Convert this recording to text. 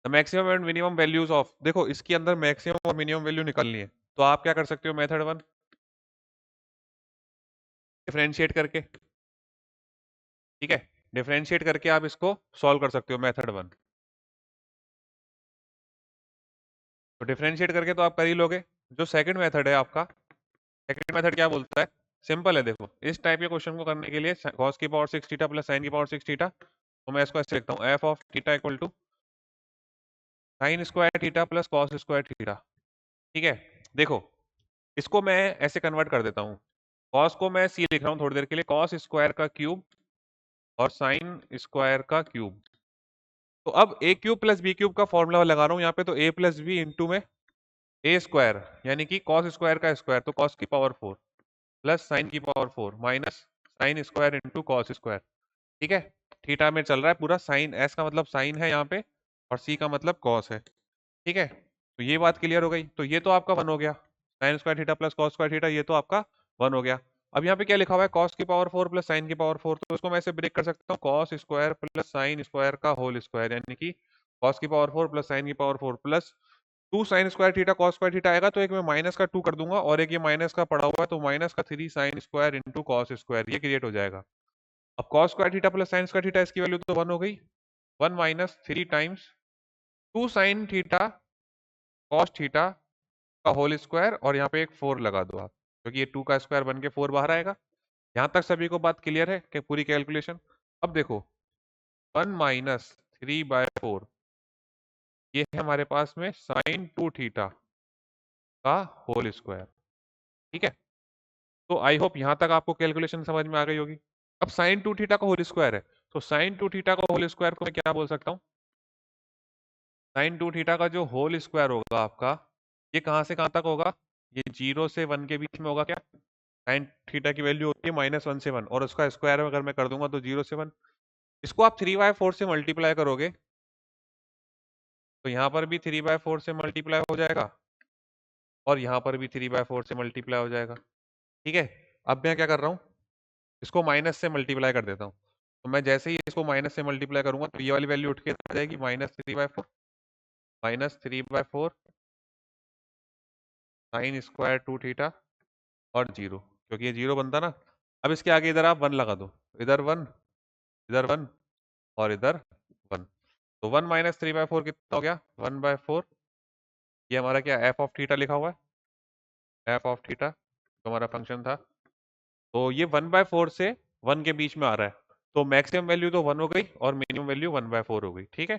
The maximum and minimum values of, देखो इसके अंदर मैक्सिमम और मिनिमम वैल्यू निकालनी है, तो आप क्या कर सकते हो मेथड 1 डिफरेंशिएट करके, ठीक है, डिफरेंशिएट करके आप इसको सॉल्व कर सकते हो मेथड 1। तो डिफरेंशिएट करके तो आप कर ही लोगे। जो सेकंड मेथड है आपका, सेकंड मेथड क्या बोलता है, सिंपल है, देखो इस टाइप के क्वेश्चन को करने के लिए cos की पावर 6 थीटा प्लस sin की पावर 6 थीटा, तो मैं इसको ऐसे लिखता हूँ f of theta equal to sin square theta plus cos square theta, ठीक है। देखो इसको मैं ऐसे कन्वर्ट कर देता हूँ, cos को मैं c लिख रहा हूँ थोड़ी देर के लिए, cos स्क्वायर का क्यूब और sin स्क्वायर का क्यूब। तो अब a cube plus b cube का फॉर्मूला लगा रहा हूँ यहाँ पे, तो a प्लस बी इंटू में a स्क्वायर यानी कि cos स्क्वायर का स्क्वायर, तो cos की पावर 4 प्लस sin की power 4 minus sin square into cos square, ठीक है। थीटा में चल रहा है पूरा, साइन s का मतलब साइन है यहाँ पे और c का मतलब cos है, ठीक है। तो ये बात क्लियर हो गई, तो ये तो आपका 1 हो गया, sine square theta plus cos square theta, ये तो आपका 1 हो गया। अब यहाँ पे क्या लिखा हुआ है, cos की पावर 4 प्लस sin की पावर 4, तो इसको मैं ऐसे ब्रेक कर सकता हूँ, cos square plus sin square का होल स्क्वायर, यानी कि cos की पावर 4 प्लस sin की power 4 plus 2 sin square theta cos square theta आएगा, तो एक मैं माइनस का 2 कर दूंगा और एक ये माइनस का पड़ा हुआ है, तो माइनस का 3 sin square into cos square, ये क्रिएट हो जाएगा। अब cos square theta plus sin square theta, इसकी वैल्यू तो 1 हो गई, 1 minus 3 times 2 sin theta cos theta का होल स्क्वायर, और यहाँ पे एक 4 लगा दो आप, क्योंकि ये 2 का स्क्वायर बन के 4 बाहर आएगा। यहाँ तक सभी को बात क्लियर है कि पूरी कैलकुलेशन। अब देखो 1 माइनस 3/4, ये है हमारे पास में sin 2 थीटा का होल स्क्वायर, ठीक है। तो आई होप यहाँ तक आपको कैलकुलेशन समझ में आ गई होगी। अब sin 2 थीटा का होल स्क्वायर है, तो sin 2 थीटा का होल स्क्वायर को मैं क्या बोल सकता हूँ, sin 2 थीटा का जो होल स्क्वायर होगा आपका, ये कहाँ से कहाँ तक होगा, ये 0 से 1 के बीच में होगा क्या। sin थीटा की वैल्यू होती है -1 से 1, और उसका स्क्वायर अगर मैं कर दूंगा तो 0 से 1। इसको आप 3/4 से मल्टीप्लाई करोगे, तो यहाँ पर भी 3/4 से मल्टीप्लाई हो जाएगा और यहाँ पर भी 3/4 से मल्टीप्लाई हो जाएगा, ठीक है। अब मैं क्या कर रहा हूँ, इसको माइनस से मल्टीप्लाई कर देता हूँ, तो मैं जैसे ही इसको माइनस से मल्टीप्लाई करूंगा तो ये वाली वैल्यू उठ के आ जाएगी -3/4 sin स्क्वायर 2 थीटा और 0, क्योंकि ये 0 बनता ना। अब इसके आगे इधर आप 1 लगा दो, इधर 1, इधर 1 और इधर 1, तो 1 माइनस 3/4 कितना हो गया, 1/4। ये हमारा क्या f ऑफ थीटा लिखा हुआ है, f ऑफ थीटा जो हमारा फंक्शन था, तो ये 1/4 से 1 के बीच में आ रहा है, तो मैक्सिमम वैल्यू तो 1 हो गई और मिनिमम वैल्यू 1/4 हो गई, ठीक है।